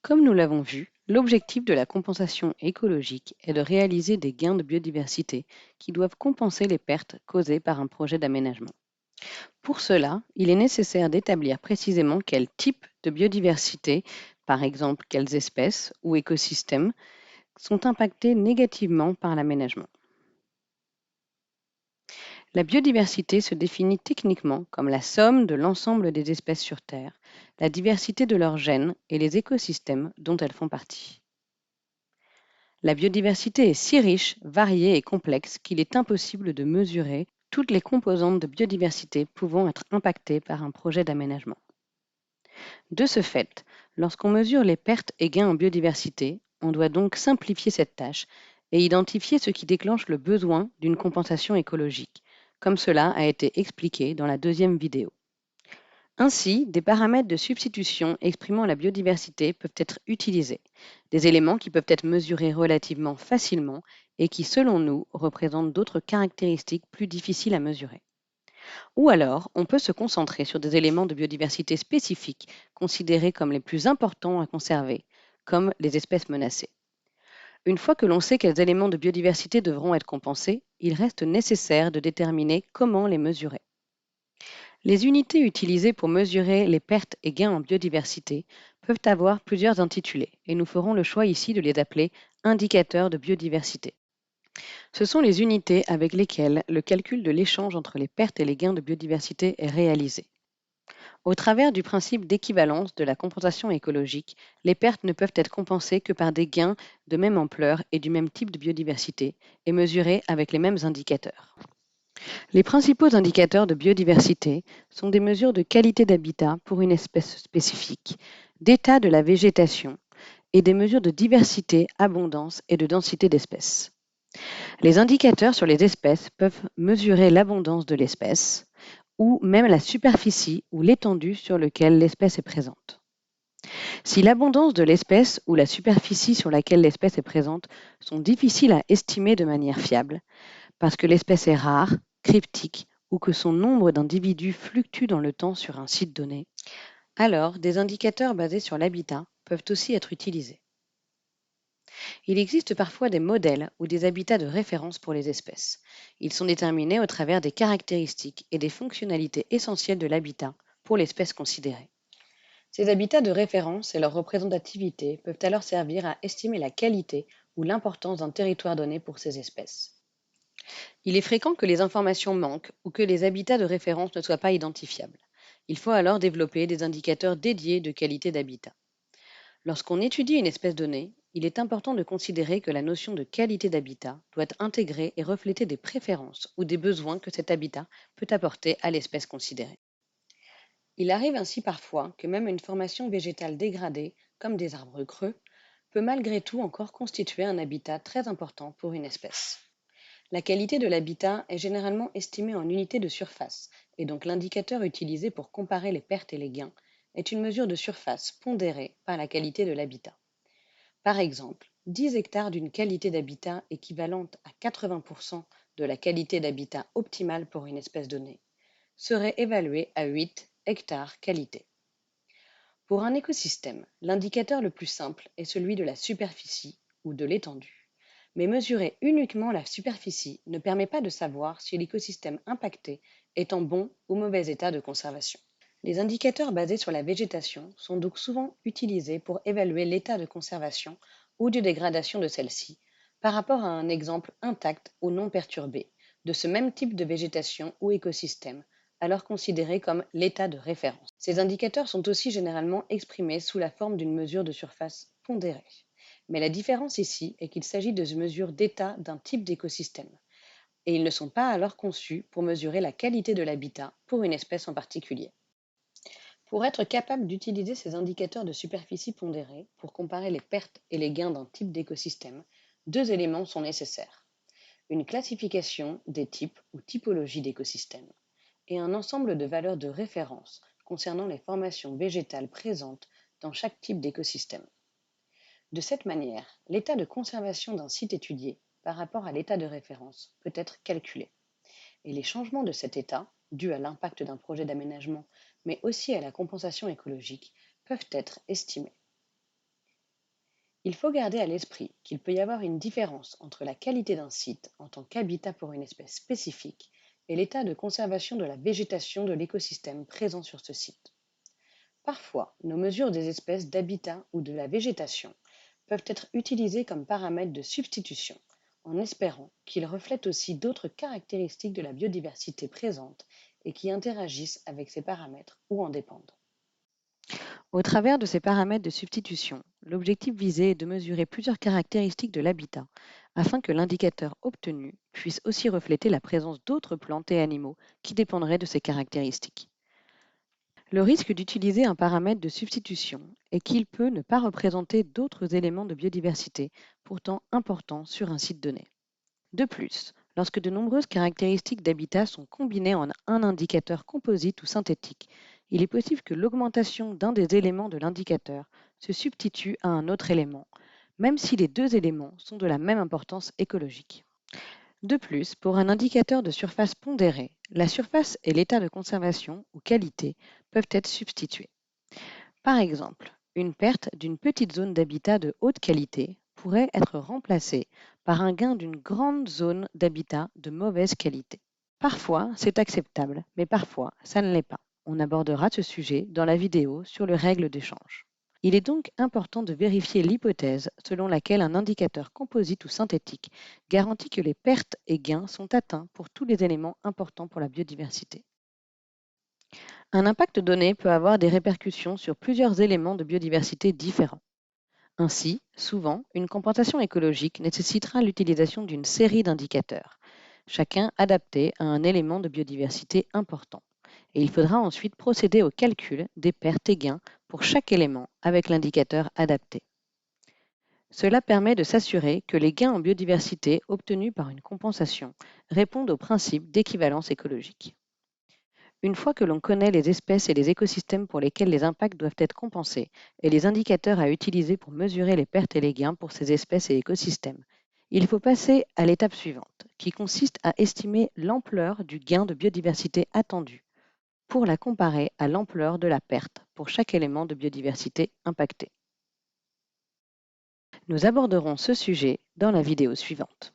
Comme nous l'avons vu, l'objectif de la compensation écologique est de réaliser des gains de biodiversité qui doivent compenser les pertes causées par un projet d'aménagement. Pour cela, il est nécessaire d'établir précisément quel type de biodiversité, par exemple quelles espèces ou écosystèmes, sont impactés négativement par l'aménagement. La biodiversité se définit techniquement comme la somme de l'ensemble des espèces sur Terre, la diversité de leurs gènes et les écosystèmes dont elles font partie. La biodiversité est si riche, variée et complexe qu'il est impossible de mesurer toutes les composantes de biodiversité pouvant être impactées par un projet d'aménagement. De ce fait, lorsqu'on mesure les pertes et gains en biodiversité, on doit donc simplifier cette tâche et identifier ce qui déclenche le besoin d'une compensation écologique, comme cela a été expliqué dans la deuxième vidéo. Ainsi, des paramètres de substitution exprimant la biodiversité peuvent être utilisés, des éléments qui peuvent être mesurés relativement facilement et qui, selon nous, représentent d'autres caractéristiques plus difficiles à mesurer. Ou alors, on peut se concentrer sur des éléments de biodiversité spécifiques considérés comme les plus importants à conserver, comme les espèces menacées. Une fois que l'on sait quels éléments de biodiversité devront être compensés, il reste nécessaire de déterminer comment les mesurer. Les unités utilisées pour mesurer les pertes et gains en biodiversité peuvent avoir plusieurs intitulés et nous ferons le choix ici de les appeler indicateurs de biodiversité. Ce sont les unités avec lesquelles le calcul de l'échange entre les pertes et les gains de biodiversité est réalisé. Au travers du principe d'équivalence de la compensation écologique, les pertes ne peuvent être compensées que par des gains de même ampleur et du même type de biodiversité et mesurés avec les mêmes indicateurs. Les principaux indicateurs de biodiversité sont des mesures de qualité d'habitat pour une espèce spécifique, d'état de la végétation et des mesures de diversité, abondance et de densité d'espèces. Les indicateurs sur les espèces peuvent mesurer l'abondance de l'espèce ou même la superficie ou l'étendue sur laquelle l'espèce est présente. Si l'abondance de l'espèce ou la superficie sur laquelle l'espèce est présente sont difficiles à estimer de manière fiable, parce que l'espèce est rare, cryptique ou que son nombre d'individus fluctue dans le temps sur un site donné, alors des indicateurs basés sur l'habitat peuvent aussi être utilisés. Il existe parfois des modèles ou des habitats de référence pour les espèces. Ils sont déterminés au travers des caractéristiques et des fonctionnalités essentielles de l'habitat pour l'espèce considérée. Ces habitats de référence et leur représentativité peuvent alors servir à estimer la qualité ou l'importance d'un territoire donné pour ces espèces. Il est fréquent que les informations manquent ou que les habitats de référence ne soient pas identifiables. Il faut alors développer des indicateurs dédiés de qualité d'habitat. Lorsqu'on étudie une espèce donnée, il est important de considérer que la notion de qualité d'habitat doit intégrer et refléter des préférences ou des besoins que cet habitat peut apporter à l'espèce considérée. Il arrive ainsi parfois que même une formation végétale dégradée, comme des arbres creux, peut malgré tout encore constituer un habitat très important pour une espèce. La qualité de l'habitat est généralement estimée en unités de surface, et donc l'indicateur utilisé pour comparer les pertes et les gains est une mesure de surface pondérée par la qualité de l'habitat. Par exemple, 10 hectares d'une qualité d'habitat équivalente à 80% de la qualité d'habitat optimale pour une espèce donnée seraient évalués à 8 hectares qualité. Pour un écosystème, l'indicateur le plus simple est celui de la superficie ou de l'étendue. Mais mesurer uniquement la superficie ne permet pas de savoir si l'écosystème impacté est en bon ou mauvais état de conservation. Les indicateurs basés sur la végétation sont donc souvent utilisés pour évaluer l'état de conservation ou de dégradation de celle-ci par rapport à un exemple intact ou non perturbé de ce même type de végétation ou écosystème, alors considéré comme l'état de référence. Ces indicateurs sont aussi généralement exprimés sous la forme d'une mesure de surface pondérée. Mais la différence ici est qu'il s'agit de mesures d'état d'un type d'écosystème, et ils ne sont pas alors conçus pour mesurer la qualité de l'habitat pour une espèce en particulier. Pour être capable d'utiliser ces indicateurs de superficie pondérée pour comparer les pertes et les gains d'un type d'écosystème, deux éléments sont nécessaires. Une classification des types ou typologies d'écosystèmes et un ensemble de valeurs de référence concernant les formations végétales présentes dans chaque type d'écosystème. De cette manière, l'état de conservation d'un site étudié par rapport à l'état de référence peut être calculé. Et les changements de cet état, dus à l'impact d'un projet d'aménagement, mais aussi à la compensation écologique, peuvent être estimés. Il faut garder à l'esprit qu'il peut y avoir une différence entre la qualité d'un site en tant qu'habitat pour une espèce spécifique et l'état de conservation de la végétation de l'écosystème présent sur ce site. Parfois, nos mesures des espèces d'habitat ou de la végétation peuvent être utilisées comme paramètres de substitution, en espérant qu'ils reflètent aussi d'autres caractéristiques de la biodiversité présente et qui interagissent avec ces paramètres ou en dépendent. Au travers de ces paramètres de substitution, l'objectif visé est de mesurer plusieurs caractéristiques de l'habitat afin que l'indicateur obtenu puisse aussi refléter la présence d'autres plantes et animaux qui dépendraient de ces caractéristiques. Le risque d'utiliser un paramètre de substitution est qu'il peut ne pas représenter d'autres éléments de biodiversité pourtant importants sur un site donné. De plus, lorsque de nombreuses caractéristiques d'habitat sont combinées en un indicateur composite ou synthétique, il est possible que l'augmentation d'un des éléments de l'indicateur se substitue à un autre élément, même si les deux éléments sont de la même importance écologique. De plus, pour un indicateur de surface pondéré, la surface et l'état de conservation ou qualité peuvent être substitués. Par exemple, une perte d'une petite zone d'habitat de haute qualité pourrait être remplacée par un gain d'une grande zone d'habitat de mauvaise qualité. Parfois, c'est acceptable, mais parfois, ça ne l'est pas. On abordera ce sujet dans la vidéo sur les règles d'échange. Il est donc important de vérifier l'hypothèse selon laquelle un indicateur composite ou synthétique garantit que les pertes et gains sont atteints pour tous les éléments importants pour la biodiversité. Un impact donné peut avoir des répercussions sur plusieurs éléments de biodiversité différents. Ainsi, souvent, une compensation écologique nécessitera l'utilisation d'une série d'indicateurs, chacun adapté à un élément de biodiversité important. Et il faudra ensuite procéder au calcul des pertes et gains pour chaque élément avec l'indicateur adapté. Cela permet de s'assurer que les gains en biodiversité obtenus par une compensation répondent au principe d'équivalence écologique. Une fois que l'on connaît les espèces et les écosystèmes pour lesquels les impacts doivent être compensés et les indicateurs à utiliser pour mesurer les pertes et les gains pour ces espèces et écosystèmes, il faut passer à l'étape suivante, qui consiste à estimer l'ampleur du gain de biodiversité attendu pour la comparer à l'ampleur de la perte pour chaque élément de biodiversité impacté. Nous aborderons ce sujet dans la vidéo suivante.